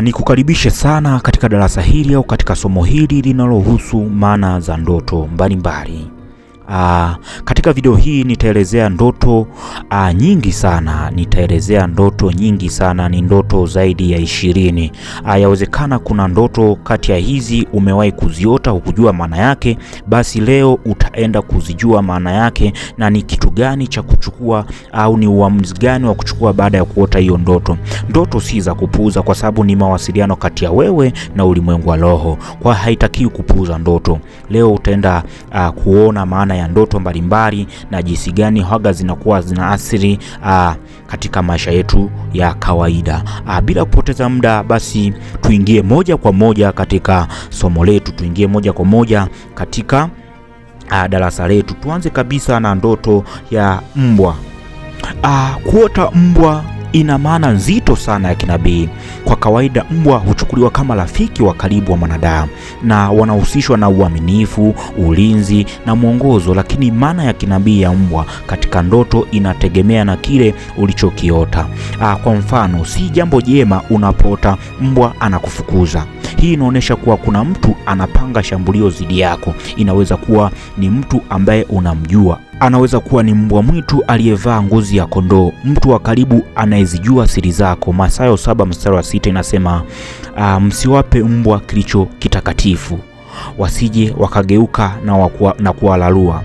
Nikukaribishe sana katika darasa hili au katika somo hili linalohusu maana za ndoto mbalimbali. Katika video hii nitaelezea ndoto nyingi sana. Ni ndoto zaidi ya 20. Yawezekana kuna ndoto kati ya hizi umewahi kuziota hukujua maana yake, basi leo utaenda kuzijua maana yake na ni kitu gani cha kuchukua au ni uamuzi gani wa kuchukua baada ya kuota hiyo ndoto. Ndoto si za kupuuza kwa sababu ni mawasiliano kati ya wewe na ulimwengu wa roho. Kwa haitakiwi kupuuza ndoto. Leo utaenda kuona maana ya ndoto mbalimbali na jinsi gani haga zinakuwa zinaathiri katika maisha yetu ya kawaida. Bila kupoteza muda, basi tuingie moja kwa moja katika somo letu, tuingie moja kwa moja katika darasa letu. Tuanze kabisa na ndoto ya mbwa. Kuota mbwa ina maana nzito sana ya kinabii. Kwa kawaida mbwa huchukuliwa kama rafiki wa karibu wa mwanadamu na wanahusishwa na uaminifu, ulinzi na mwongozo, lakini maana ya kinabii ya mbwa katika ndoto inategemea na kile ulichokiota. Kwa mfano, si jambo jema unapoota mbwa anakufukuza. Hii inaonyesha kuwa kuna mtu anapanga shambulio dhidi yako. Inaweza kuwa ni mtu ambaye unamjua. Anaweza kuwa ni mbwa mwitu aliyevaa ngozi ya kondoo, mtu wa karibu anayezijua siri zako. Mathayo 7:6 inasema msiwape mbwa kilicho kitakatifu, wasije wakageuka na kuwalalua.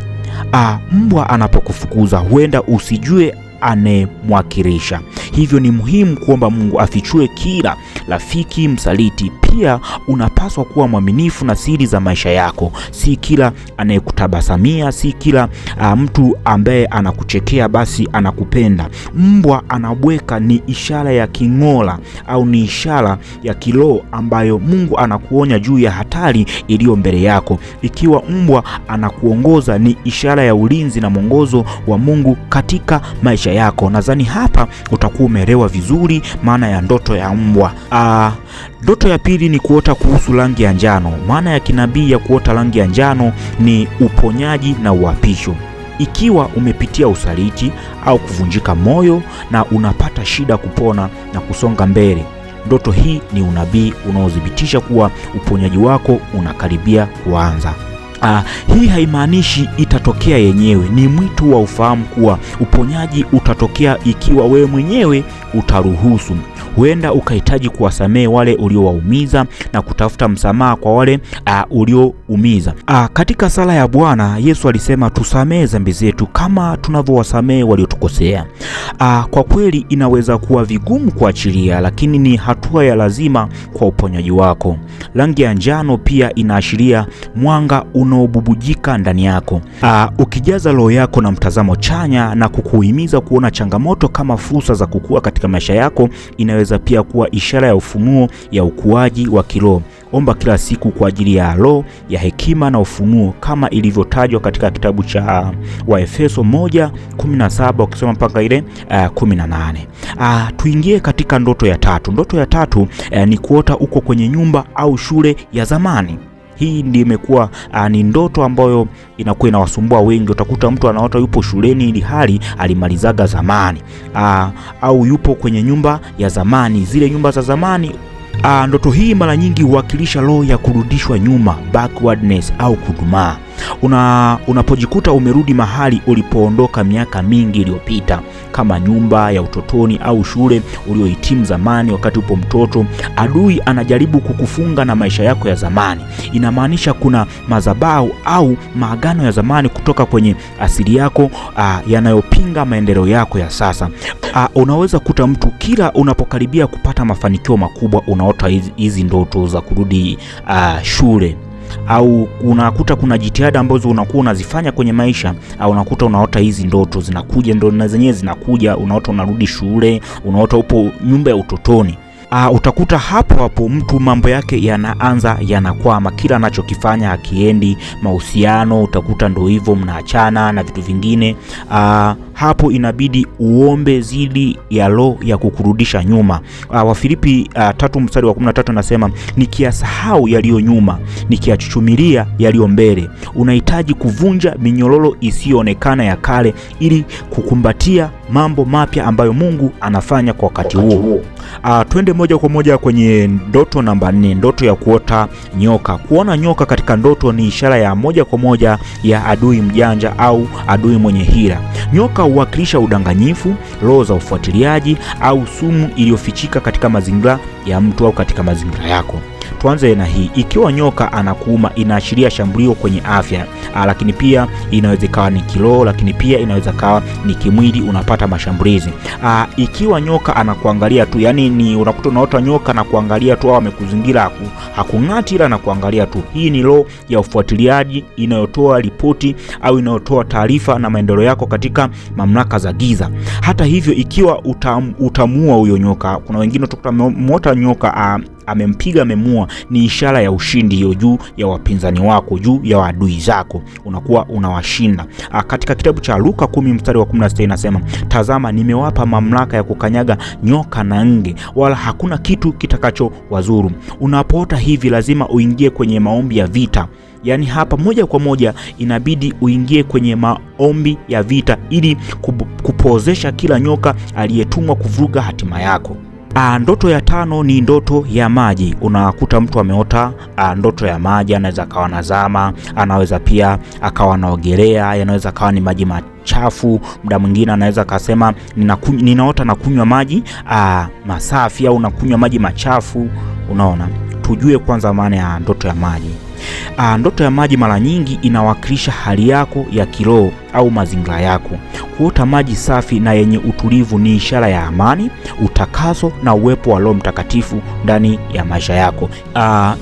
Mbwa anapokufukuza huenda usijue anemwakilisha. Hivyo ni muhimu kuomba Mungu afichue kila rafiki msaliti. Pia unapaswa kuwa mwaminifu na siri za maisha yako. Si kila anayekutabasamia, si kila mtu ambaye anakuchekea basi anakupenda. Mbwa anabweka ni ishara ya king'ola au ni ishara ya kiroho ambayo Mungu anakuonya juu ya hatari iliyo mbele yako. Ikiwa mbwa anakuongoza ni ishara ya ulinzi na mwongozo wa Mungu katika maisha yako. Nadhani hapa utakuwa umeelewa vizuri maana ya ndoto ya mbwa. Ndoto ya pili ni kuota kuhusu rangi ya njano. Maana ya kinabii ya kuota rangi ya njano ni uponyaji na uapisho. Ikiwa umepitia usaliti au kuvunjika moyo na unapata shida kupona na kusonga mbele, ndoto hii ni unabii unaothibitisha kuwa uponyaji wako unakaribia kuanza. Hii haimaanishi itatokea yenyewe. Ni mwito wa ufahamu kuwa uponyaji utatokea ikiwa wewe mwenyewe utaruhusu. Huenda ukahitaji kuwasamehe wale uliowaumiza na kutafuta msamaha kwa wale ulioumiza. Katika sala ya Bwana Yesu alisema tusamehe dhambi zetu kama tunavyowasamehe waliotukosea. Kwa kweli inaweza kuwa vigumu kuachilia, lakini ni hatua ya lazima kwa uponyaji wako. Rangi ya njano pia inaashiria mwanga unaobubujika ndani yako, ukijaza roho yako na mtazamo chanya na kukuhimiza kuona changamoto kama fursa za kukua katika maisha yako. Inaweza pia kuwa ishara ya ufunuo ya ukuaji wa kiroho. Omba kila siku kwa ajili ya roho ya hekima na ufunuo kama ilivyotajwa katika kitabu cha Waefeso 1:17 ukisoma mpaka ile 18. Tuingie katika ndoto ya tatu. Ndoto ya tatu ni kuota uko kwenye nyumba au shule ya zamani. Hii ndiyo imekuwa ni ndoto ambayo inakuwa inawasumbua wengi. Utakuta mtu anaota yupo shuleni ili hali alimalizaga zamani, au yupo kwenye nyumba ya zamani, zile nyumba za zamani. Ndoto hii mara nyingi huwakilisha roho ya kurudishwa nyuma, backwardness au kudumaa. Unapojikuta umerudi mahali ulipoondoka miaka mingi iliyopita, kama nyumba ya utotoni au shule uliohitimu zamani wakati upo mtoto, adui anajaribu kukufunga na maisha yako ya zamani. Inamaanisha kuna madhabahu au maagano ya zamani kutoka kwenye asili yako yanayopinga maendeleo yako ya sasa. Unaweza kuta mtu kila unapokaribia kupata mafanikio makubwa unaota hizi ndoto za kurudi shule, au unakuta kuna jitihada ambazo unakuwa unazifanya kwenye maisha, au unakuta unaota hizi ndoto zinakuja, ndo na zenyewe zinakuja, unaota unarudi shule, unaota upo nyumba ya utotoni. Utakuta hapo mtu mambo yake yanakwama, kila anachokifanya hakiendi. Mahusiano utakuta ndo hivyo, mnaachana na vitu vingine. hapo inabidi uombe zidi ya roho ya kukurudisha nyuma. Wafilipi 3:13 nasema, nikiyasahau yaliyo nyuma, nikiyachuchumilia yaliyo mbele. Unahitaji kuvunja minyororo isiyoonekana ya kale ili kukumbatia mambo mapya ambayo Mungu anafanya kwa wakati huo. Twende moja kwa moja kwenye ndoto namba 4, ndoto ya kuota nyoka. Kuona nyoka katika ndoto ni ishara ya moja kwa moja ya adui mjanja au adui mwenye hila. Nyoka huwakilisha udanganyifu, roho za ufuatiliaji au sumu iliyofichika katika mazingira ya mtu au katika mazingira yako. Tuanze na hii. Ikiwa nyoka anakuuma, inaashiria shambulio kwenye afya, lakini pia inaweza kawa ni kiroho, lakini pia inaweza kawa ni kimwili, unapata mashambulizi. Ikiwa nyoka anakuangalia tu, yani ni unakuta unaota nyoka na kuangalia tu au amekuzingira, hakung'ati ila na kuangalia tu, hii ni roho ya ufuatiliaji inayotoa ripoti au inayotoa taarifa na maendeleo yako katika mamlaka za giza. Hata hivyo, ikiwa utamuua huyo nyoka, kuna wengine utakuta mota nyoka amempiga, amemua, ni ishara ya ushindi hiyo juu ya wapinzani wako, juu ya adui zako, unakuwa unawashinda. Katika kitabu cha Luka 10:16 inasema, tazama nimewapa mamlaka ya kukanyaga nyoka na nge, wala hakuna kitu kitakacho wazuru. Unapoota hivi lazima uingie kwenye maombi ya vita. Yaani hapa moja kwa moja inabidi uingie kwenye maombi ya vita ili kupozesha kila nyoka aliyetumwa kuvuruga hatima yako. Ndoto ya 5 ni ndoto ya maji. Unakuta mtu ameota ndoto ya maji, anaweza akawa nazama, anaweza pia akawa naogelea, yanaweza akawa ni maji machafu. Muda mwingine anaweza akasema ninaota na kunywa maji masafi au nakunywa maji machafu. Unaona, tujue kwanza maana ya ndoto ya maji. Ndoto ya maji mara nyingi inawakilisha hali yako ya kiroho au mazingira yako. Kuota maji safi na yenye utulivu ni ishara ya amani, utakaso na uwepo wa Roho Mtakatifu ndani ya maisha yako.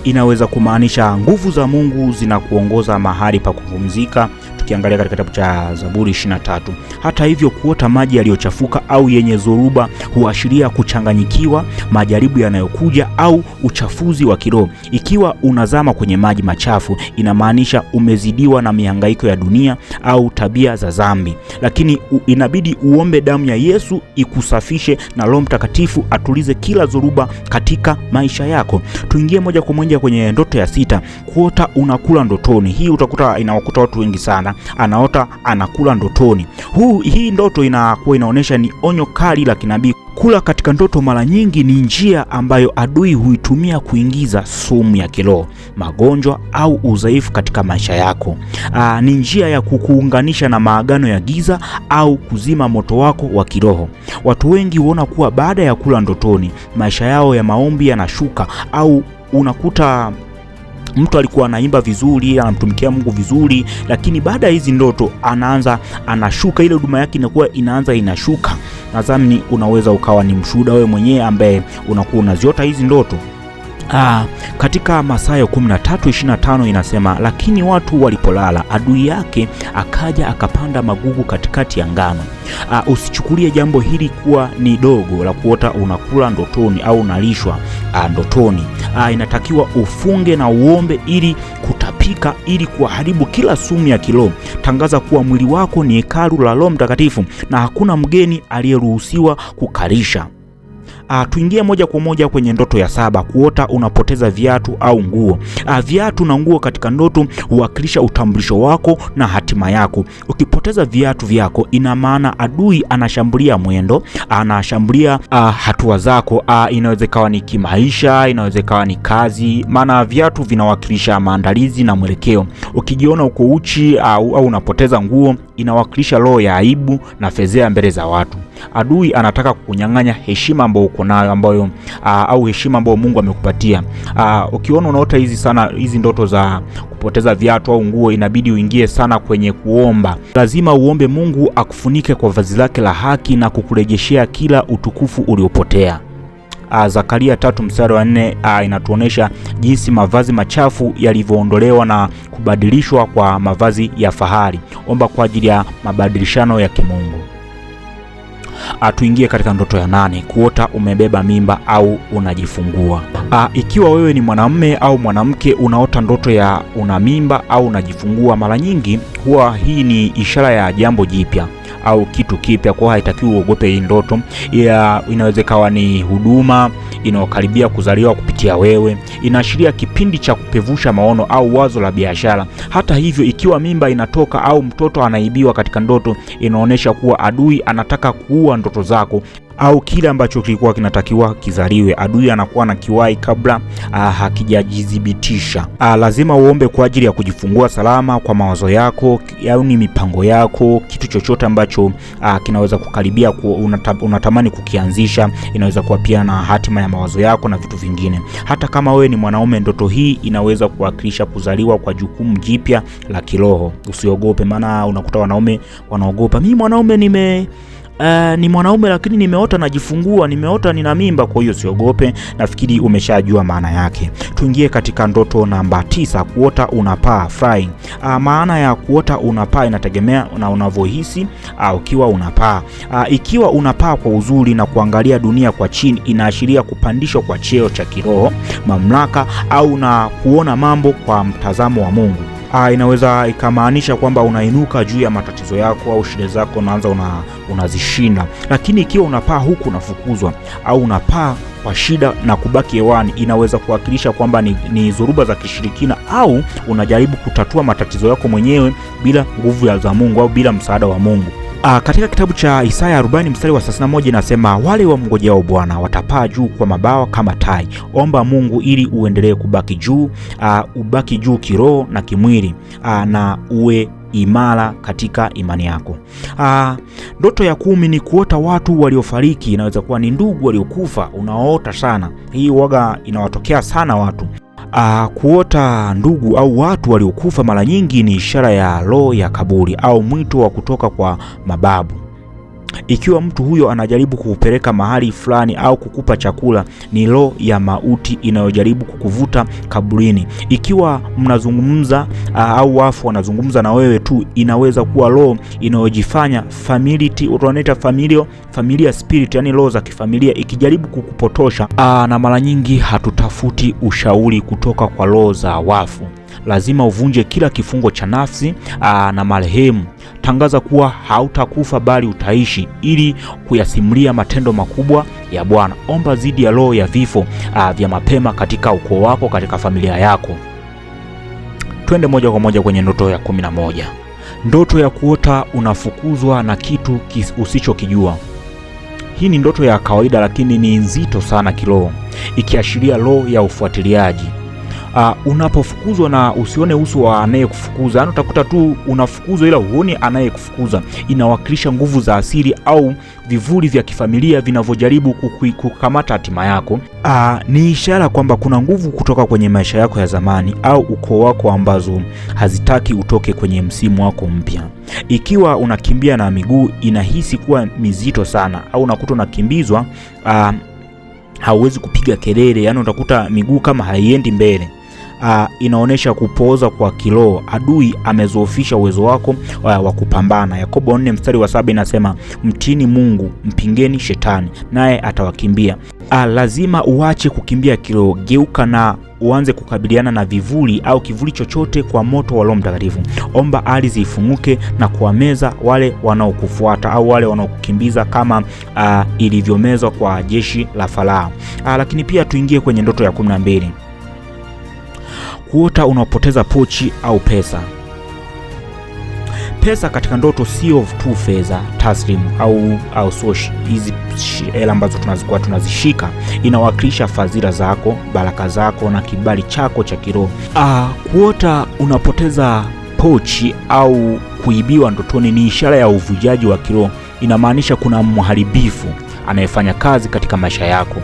Inaweza kumaanisha nguvu za Mungu zinakuongoza mahali pa kupumzika, tukiangalia katika kitabu cha Zaburi 23. Hata hivyo, kuota maji yaliyochafuka au yenye zoruba huashiria kuchanganyikiwa, majaribu yanayokuja au uchafuzi wa kiroho. Ikiwa unazama kwenye maji machafu, inamaanisha umezidiwa na mihangaiko ya dunia au tabia za dhambi. Lakini inabidi uombe damu ya Yesu ikusafishe na Roho Mtakatifu atulize kila zoruba katika maisha yako. Tuingie moja kwa moja kwenye ndoto ya 6, kuota unakula ndotoni. Hii utakuta inawakuta watu wengi sana, anaota anakula ndotoni. Hii ndoto inakuwa inaonyesha ni onyo kali la kinabii. Kula katika ndoto mara nyingi ni njia ambayo adui huitumia kuingiza sumu ya kiroho, magonjwa au udhaifu katika maisha yako. Ni njia ya kukuunganisha na maagano ya giza au kuzima moto wako wa kiroho. Watu wengi huona kuwa baada ya kula ndotoni, maisha yao ya maombi yanashuka, au unakuta mtu alikuwa anaimba vizuri, anamtumikia Mungu vizuri, lakini baada ya hizi ndoto anashuka, ile huduma yake inaanza inashuka. Nadhani unaweza ukawa ni mshuhuda wewe mwenyewe ambaye unakuwa unaziota hizi ndoto. Katika Mathayo 13:25 inasema, lakini watu walipolala, adui yake akaja akapanda magugu katikati ya ngano. Usichukulie jambo hili kuwa ni dogo la kuota unakula ndotoni au unalishwa ndotoni. Inatakiwa ufunge na uombe ili kutapika, ili kuharibu kila sumu ya kiroho. Tangaza kuwa mwili wako ni hekalu la Roho Mtakatifu na hakuna mgeni aliyeruhusiwa kukarisha. Tuingie moja kwa moja kwenye ndoto ya 7, kuota unapoteza viatu au nguo. Viatu na nguo katika ndoto huwakilisha utambulisho wako na hatima yako. Ukipoteza viatu vyako, ina maana adui anashambulia mwendo, anashambulia hatua zako. Inaweza kawa ni kimaisha, inaweza kawa ni kazi, maana viatu vinawakilisha maandalizi na mwelekeo. Ukijiona uko uchi au unapoteza nguo, inawakilisha roho ya aibu na fedheha mbele za watu. Adui anataka kukunyang'anya heshima ambayo uko nayo, ambayo au heshima ambayo Mungu amekupatia. Ukiona unaota hizi ndoto za kupoteza viatu au nguo, inabidi uingie sana kwenye kuomba. Lazima uombe Mungu akufunike kwa vazi lake la haki na kukurejeshea kila utukufu uliopotea. Zakaria 3:4 inatuonesha jinsi mavazi machafu yalivyoondolewa na kubadilishwa kwa mavazi ya fahari. Omba kwa ajili ya mabadilishano ya kimungu. Tuingie katika ndoto ya 8, kuota umebeba mimba au unajifungua. Ikiwa wewe ni mwanamume au mwanamke unaota ndoto ya una mimba au unajifungua, mara nyingi huwa hii ni ishara ya jambo jipya au kitu kipya, kwa haitakiwi uogope hii ndoto. Inaweza kawa ni huduma inayokaribia kuzaliwa kupitia wewe, inaashiria kipindi cha kupevusha maono au wazo la biashara. Hata hivyo, ikiwa mimba inatoka au mtoto anaibiwa katika ndoto, inaonyesha kuwa adui anataka kuua ndoto zako au kile ambacho kilikuwa kinatakiwa kizaliwe. Adui anakuwa na kiwai kabla hakijajidhibitisha. Lazima uombe kwa ajili ya kujifungua salama kwa mawazo yako au ni mipango yako, kitu chochote ambacho kinaweza kukaribia unatamani kukianzisha. Inaweza kuwa pia na hatima ya mawazo yako na vitu vingine. Hata kama wewe ni mwanaume, ndoto hii inaweza kuwakilisha kuzaliwa kwa jukumu jipya la kiroho. Usiogope, maana unakuta wanaume wanaogopa, mimi mwanaume ni mwanaume lakini nimeota najifungua, nimeota nina mimba. Kwa hiyo usiogope, nafikiri umeshajua maana yake. Tuingie katika ndoto namba 9, kuota unapaa, flying. Maana ya kuota unapaa inategemea na unavyohisi ukiwa unapaa. Ikiwa unapaa kwa uzuri na kuangalia dunia kwa chini, inaashiria kupandishwa kwa cheo cha kiroho, mamlaka au na kuona mambo kwa mtazamo wa Mungu. Inaweza ikamaanisha kwamba unainuka juu ya matatizo yako au shida zako, unaanza unazishinda. Lakini ikiwa unapaa huku unafukuzwa au unapaa kwa shida na kubaki hewani, inaweza kuwakilisha kwamba ni zoruba za kishirikina au unajaribu kutatua matatizo yako mwenyewe bila nguvu za Mungu au bila msaada wa Mungu. Katika kitabu cha Isaya 40 mstari wa 31 inasema, wale wamngojao Bwana watapaa juu kwa mabawa kama tai. Omba Mungu ili uendelee kubaki juu, ubaki juu kiroho na kimwili, na uwe imara katika imani yako. Ndoto ya 10 ni kuota watu waliofariki. Inaweza kuwa ni ndugu waliokufa, unaota sana. Hii waga inawatokea sana watu. Kuota ndugu au watu waliokufa mara nyingi ni ishara ya roho ya kaburi au mwito wa kutoka kwa mababu. Ikiwa mtu huyo anajaribu kukupeleka mahali fulani au kukupa chakula, ni roho ya mauti inayojaribu kukuvuta kaburini. Ikiwa mnazungumza au wafu wanazungumza na wewe tu, inaweza kuwa roho inayojifanya familiarity, wanaita familia spirit, yani roho za kifamilia ikijaribu kukupotosha. Na mara nyingi hatutafuti ushauri kutoka kwa roho za wafu. Lazima uvunje kila kifungo cha nafsi na marehemu. Tangaza kuwa hautakufa bali utaishi ili kuyasimulia matendo makubwa ya Bwana. Omba zidi ya roho ya vifo vya mapema katika ukoo wako, katika familia yako. Twende moja kwa moja kwenye ndoto ya 11. Ndoto ya kuota unafukuzwa na kitu usichokijua. Hii ni ndoto ya kawaida lakini ni nzito sana kiroho, ikiashiria roho ya ufuatiliaji. Unapofukuzwa na usione uso wa anayekufukuza, yani utakuta tu unafukuzwa ila huoni anayekufukuza, inawakilisha nguvu za asili au vivuli vya kifamilia vinavyojaribu kukamata hatima yako. Ni ishara kwamba kuna nguvu kutoka kwenye maisha yako ya zamani au ukoo wako ambazo hazitaki utoke kwenye msimu wako mpya. Ikiwa unakimbia na miguu inahisi kuwa mizito sana, au unakuta unakimbizwa hauwezi kupiga kelele, yani utakuta miguu kama haiendi mbele. Inaonesha kupooza kwa kiroho. Adui amezoofisha uwezo wako wa kupambana. Yakobo 4 mstari wa 7 inasema, mtini Mungu, mpingeni shetani naye atawakimbia. Lazima uache kukimbia kiroho, geuka na uanze kukabiliana na vivuli au kivuli chochote kwa moto wa Roho Mtakatifu. Omba ardhi ifunguke na kuwameza wale wanaokufuata au wale wanaokukimbiza kama ilivyomezwa kwa jeshi la Farao. Lakini pia tuingie kwenye ndoto ya 12. Kuota unapoteza pochi au pesa. Pesa katika ndoto sio tu fedha taslimu au soshi. Hizi hela ambazo tunazishika inawakilisha fadhila zako, baraka zako na kibali chako cha kiroho. Kuota unapoteza pochi au kuibiwa ndotoni ni ishara ya uvujaji wa kiroho. Inamaanisha kuna mharibifu anayefanya kazi katika maisha yako.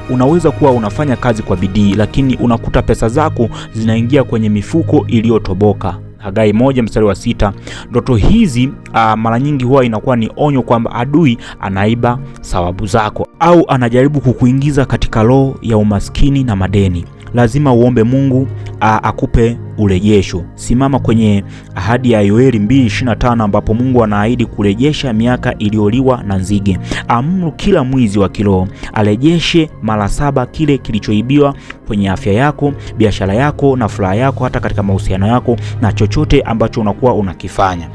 Unaweza kuwa unafanya kazi kwa bidii lakini unakuta pesa zako zinaingia kwenye mifuko iliyotoboka. Hagai 1 mstari wa 6. Ndoto hizi mara nyingi huwa inakuwa ni onyo kwamba adui anaiba thawabu zako au anajaribu kukuingiza katika roho ya umaskini na madeni. Lazima uombe Mungu akupe urejesho. Simama kwenye ahadi ya Yoeli 2:25 ambapo Mungu anaahidi kurejesha miaka iliyoliwa na nzige. Amuru kila mwizi wa kiroho arejeshe mara 7 kile kilichoibiwa kwenye afya yako, biashara yako na furaha yako, hata katika mahusiano yako na chochote ambacho unakuwa unakifanya.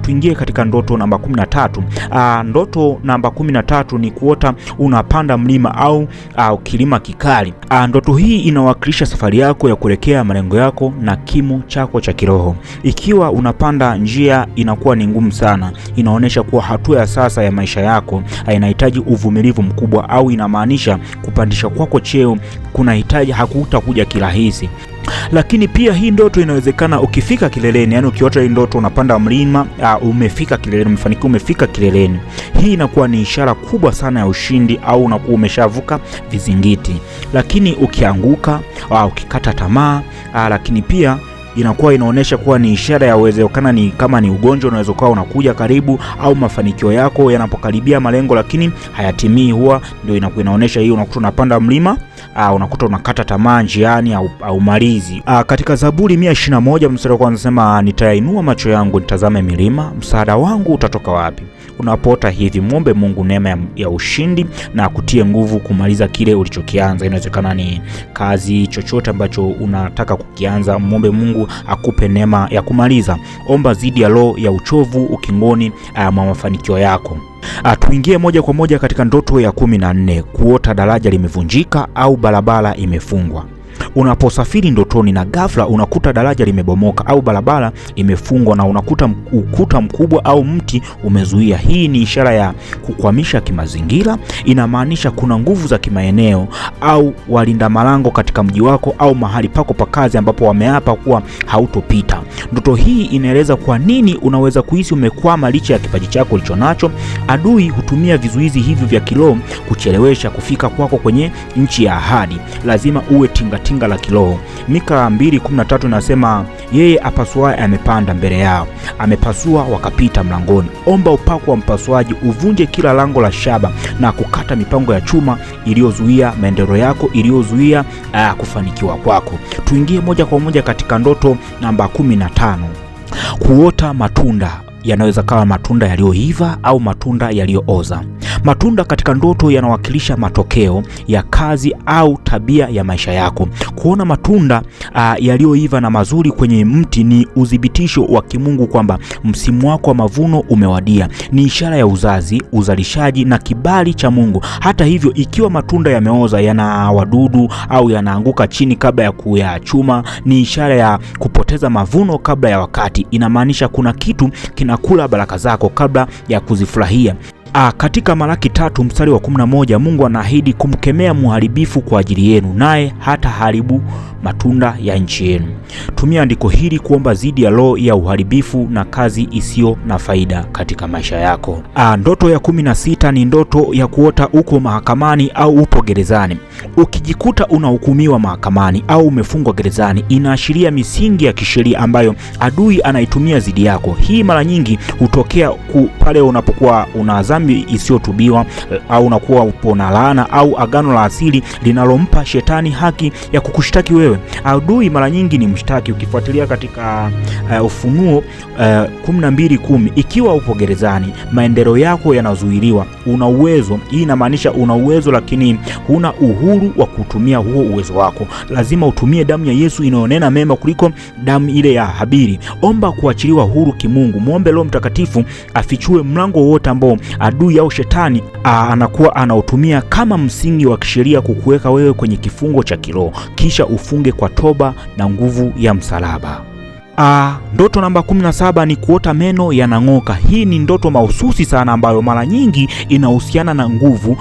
Tuingie katika ndoto namba 13. Ndoto namba 13 ni kuota unapanda mlima au kilima kikali. Ndoto hii inawakilisha safari yako ya kuelekea malengo yako na kimo chako cha kiroho. Ikiwa unapanda njia inakuwa ni ngumu sana, inaonyesha kuwa hatua ya sasa ya maisha yako inahitaji uvumilivu mkubwa, au inamaanisha kupandisha kwako cheo kunahitaji hakutakuja kirahisi. Lakini pia hii ndoto inawezekana ukifika kileleni, yani ukiota hii ndoto unapanda mlima, umefika kileleni, umefanikiwa, umefika kileleni. Hii inakuwa ni ishara kubwa sana ya ushindi, au unakuwa umeshavuka vizingiti. Lakini ukianguka au ukikata tamaa, lakini pia inakuwa inaonyesha kuwa ni ishara ya uwezekana ni kama ni ugonjwa unaweza kuwa unakuja karibu, au mafanikio yako yanapokaribia malengo lakini hayatimii, huwa ndio inakuwa inaonyesha hiyo. Unakuta unapanda mlima, unakuta unakata tamaa njiani au malizi. Katika Zaburi 121 mstari wa kwanza nasema, nitainua macho yangu nitazame milima, msaada wangu utatoka wapi? Unapoota hivi, muombe Mungu neema ya ushindi na kutie nguvu kumaliza kile ulichokianza. Inawezekana ni kazi, chochote ambacho unataka kukianza, muombe Mungu akupe neema ya kumaliza. Omba zidi ya roho ya uchovu ukingoni mwa mafanikio yako. Tuingie moja kwa moja katika ndoto ya 14, kuota daraja limevunjika au barabara imefungwa. Unaposafiri ndotoni na ghafla unakuta daraja limebomoka au barabara imefungwa na unakuta ukuta mkubwa au mti umezuia, hii ni ishara ya kukwamisha kimazingira. Inamaanisha kuna nguvu za kimaeneo au walinda malango katika mji wako au mahali pako pa kazi ambapo wameapa kuwa hautopita. Ndoto hii inaeleza kwa nini unaweza kuhisi umekwama licha ya kipaji chako ulichonacho. Adui hutumia vizuizi hivi vya kiroho kuchelewesha kufika kwako kwenye nchi ya ahadi. Lazima uwe tingatinga la kiroho. Mika 2:13 inasema, yeye apasuaye amepanda mbele yao, amepasua wakapita mlangoni. Omba upako wa mpasuaji uvunje kila lango la shaba na kukata mipango ya chuma iliyozuia maendeleo yako, iliyozuia kufanikiwa kwako. Tuingie moja kwa moja katika ndoto namba 15, kuota matunda. Yanaweza kawa matunda yaliyoiva au matunda yaliyooza. Matunda katika ndoto yanawakilisha matokeo ya kazi au tabia ya maisha yako. Kuona matunda yaliyoiva na mazuri kwenye mti ni udhibitisho wa kimungu kwamba msimu wako wa mavuno umewadia. Ni ishara ya uzazi, uzalishaji na kibali cha Mungu. Hata hivyo, ikiwa matunda yameoza, yana wadudu au yanaanguka chini kabla ya kuyachuma, ni ishara ya kupoteza mavuno kabla ya wakati. Inamaanisha kuna kitu kinakula baraka zako kabla ya kuzifurahia. Katika Malaki 3 mstari wa 11 Mungu anaahidi kumkemea mharibifu kwa ajili yenu, naye hata haribu matunda ya nchi yenu. Tumia andiko hili kuomba zidi ya roho ya uharibifu na kazi isiyo na faida katika maisha yako. Ndoto ya 16 ni ndoto ya kuota uko mahakamani au upo gerezani. Ukijikuta unahukumiwa mahakamani au umefungwa gerezani, inaashiria misingi ya kisheria ambayo adui anaitumia zidi yako. Hii mara nyingi hutokea pale unapokuwa una dhambi isiyotubiwa, au unakuwa upo na laana au agano la asili linalompa shetani haki ya kukushtaki wewe. Adui mara nyingi ni mshtaki. Ukifuatilia katika Ufunuo 12:10, ikiwa upo gerezani, maendeleo yako yanazuiliwa, una uwezo. Hii inamaanisha una uwezo lakini huna uhuru wa kutumia huo uwezo wako. Lazima utumie damu ya Yesu inayonena mema kuliko damu ile ya Habili. Omba kuachiliwa huru kimungu. Muombe Roho Mtakatifu afichue mlango wote ambao adui au shetani anakuwa anautumia kama msingi wa kisheria kukuweka wewe kwenye kifungo cha kiroho, kisha ufunge kwa toba na nguvu ya msalaba. Ndoto namba 17 ni kuota meno yanang'oka. Hii ni ndoto mahususi sana ambayo mara nyingi inahusiana na nguvu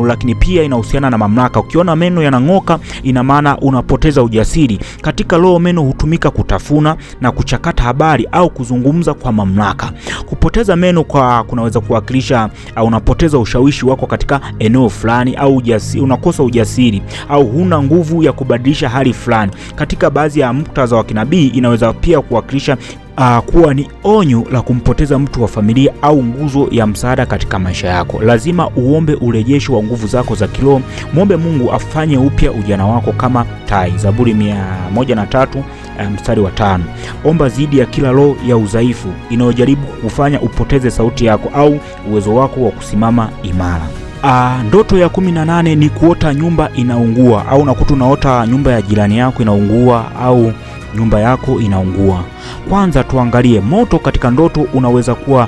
lakini pia inahusiana na mamlaka. Ukiona meno yanang'oka, ina maana unapoteza ujasiri. Katika roho, meno hutumika kutafuna na kuchakata habari au kuzungumza kwa mamlaka. Kupoteza meno kunaweza kuwakilisha unapoteza ushawishi wako katika eneo fulani, au unakosa ujasiri au huna nguvu ya kubadilisha hali fulani. Katika baadhi ya muktadha wa kinabii inaweza pia kuwakilisha kuwa ni onyo la kumpoteza mtu wa familia au nguzo ya msaada katika maisha yako. Lazima uombe urejesho wa nguvu zako za kiroho. Muombe Mungu afanye upya ujana wako kama tai. Zaburi 103 mstari wa 5. Omba dhidi ya kila roho ya udhaifu inayojaribu kukufanya upoteze sauti yako au uwezo wako wa kusimama imara. Ndoto ya 18 ni kuota nyumba inaungua, au unakuta unaota nyumba ya jirani yako inaungua au nyumba yako inaungua. Kwanza tuangalie moto katika ndoto unaweza kuwa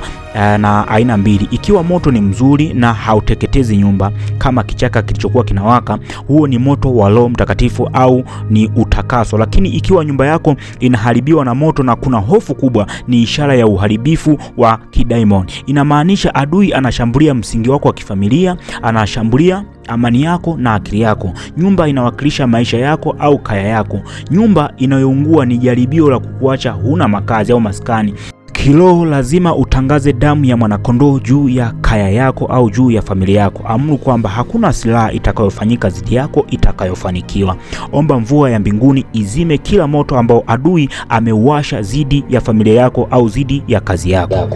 na aina mbili. Ikiwa moto ni mzuri na hauteketezi nyumba kama kichaka kilichokuwa kinawaka, huo ni moto wa Roho Mtakatifu au ni utakaso. Lakini ikiwa nyumba yako inaharibiwa na moto na kuna hofu kubwa, ni ishara ya uharibifu wa kidaimoni. Inamaanisha adui anashambulia msingi wako wa kifamilia, anashambulia amani yako na akili yako. Nyumba inawakilisha maisha yako au kaya yako. Nyumba inayoungua ni jaribio la kukuacha huna makazi au maskani. Kiroho lazima utangaze damu ya mwanakondoo juu ya kaya yako au juu ya familia yako. Amuru kwamba hakuna silaha itakayofanyika dhidi yako itakayofanikiwa. Omba mvua ya mbinguni izime kila moto ambao adui ameuwasha dhidi ya familia yako au dhidi ya kazi yako.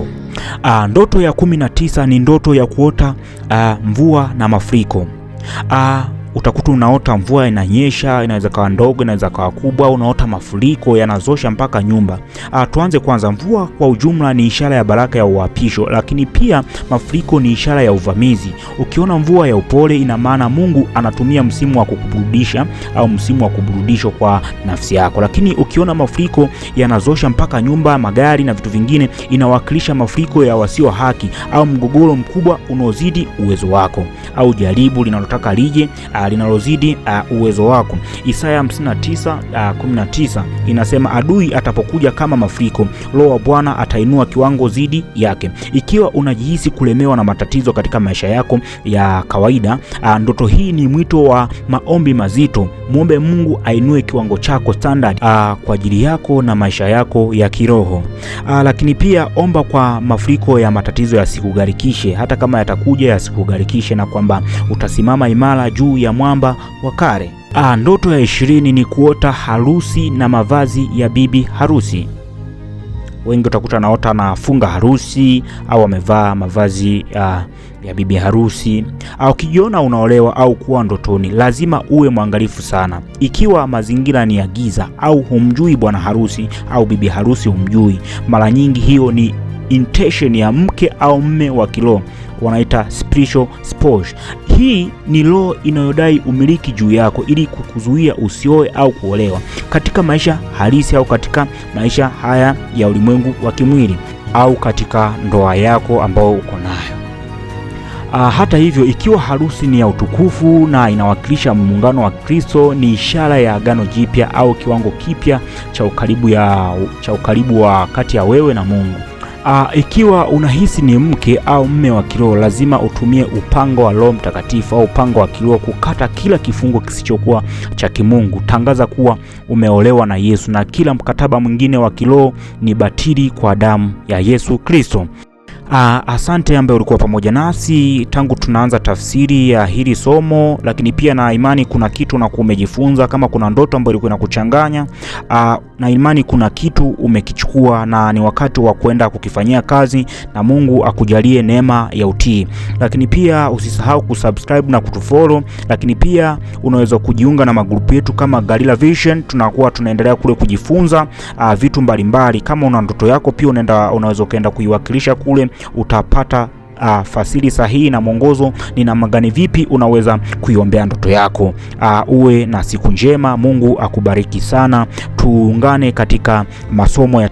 Ndoto ya 19 ni ndoto ya kuota mvua na mafuriko. Utakuta unaota mvua inanyesha, inaweza kawa ndogo, inaweza kawa kubwa, unaota mafuriko yanazosha mpaka nyumba. Tuanze kwanza, mvua kwa ujumla ni ishara ya baraka ya uapisho, lakini pia mafuriko ni ishara ya uvamizi. Ukiona mvua ya upole, ina maana Mungu anatumia msimu wa kukuburudisha au msimu wa kuburudisho kwa nafsi yako. Lakini ukiona mafuriko yanazosha mpaka nyumba, magari na vitu vingine, inawakilisha mafuriko ya wasio haki au mgogoro mkubwa unaozidi uwezo wako au jaribu linalotaka lije linalozidi uwezo wako. Isaya 59:19 inasema, adui atapokuja kama mafuriko, Roho wa Bwana atainua kiwango zidi yake. Ikiwa unajihisi kulemewa na matatizo katika maisha yako ya kawaida, ndoto hii ni mwito wa maombi mazito. Muombe Mungu ainue kiwango chako standard kwa ajili yako na maisha yako ya kiroho. Lakini pia omba kwa mafuriko ya matatizo yasikugharikishe, hata kama yatakuja yasikugharikishe, na kwamba utasimama imara juu ya mwamba wa kale. Ndoto ya 20 ni kuota harusi na mavazi ya bibi harusi. Wengi utakuta naota anafunga harusi au amevaa mavazi ya bibi harusi. Ukijiona unaolewa au kuwa ndotoni, lazima uwe mwangalifu sana. Ikiwa mazingira ni ya giza au humjui bwana harusi au bibi harusi humjui, mara nyingi hiyo ni intention ya mke au mme wa kiroho, wanaita spiritual spouse. Hii ni roho inayodai umiliki juu yako ili kukuzuia usioe au kuolewa katika maisha halisi au katika maisha haya ya ulimwengu wa kimwili au katika ndoa yako ambao uko nayo. Hata hivyo, ikiwa harusi ni ya utukufu na inawakilisha muungano wa Kristo, ni ishara ya agano jipya au kiwango kipya cha ukaribu wa kati ya wewe na Mungu. Ikiwa unahisi ni mke au mme wa kiroho, lazima utumie upanga wa Roho Mtakatifu au upanga wa kiroho kukata kila kifungo kisichokuwa cha kimungu. Tangaza kuwa umeolewa na Yesu, na kila mkataba mwingine wa kiroho ni batili kwa damu ya Yesu Kristo. Asante ambaye ulikuwa pamoja nasi tangu tunaanza tafsiri ya hili somo, lakini pia na imani kuna kitu na umejifunza. Kama kuna ndoto ambayo ilikuwa inakuchanganya, na imani kuna kitu umekichukua na ni wakati wa kwenda kukifanyia kazi, na Mungu akujalie neema ya utii. Lakini pia usisahau kusubscribe na kutufollow, lakini pia unaweza kujiunga na magrupu yetu kama Galila Vision. Tunakuwa tunaendelea kule kujifunza vitu mbalimbali. Kama una ndoto yako pia unaweza kaenda kuiwakilisha kule, utapata fasili sahihi na mwongozo ni namna gani vipi unaweza kuiombea ndoto yako. Uwe na siku njema. Mungu akubariki sana. Tuungane katika masomo ya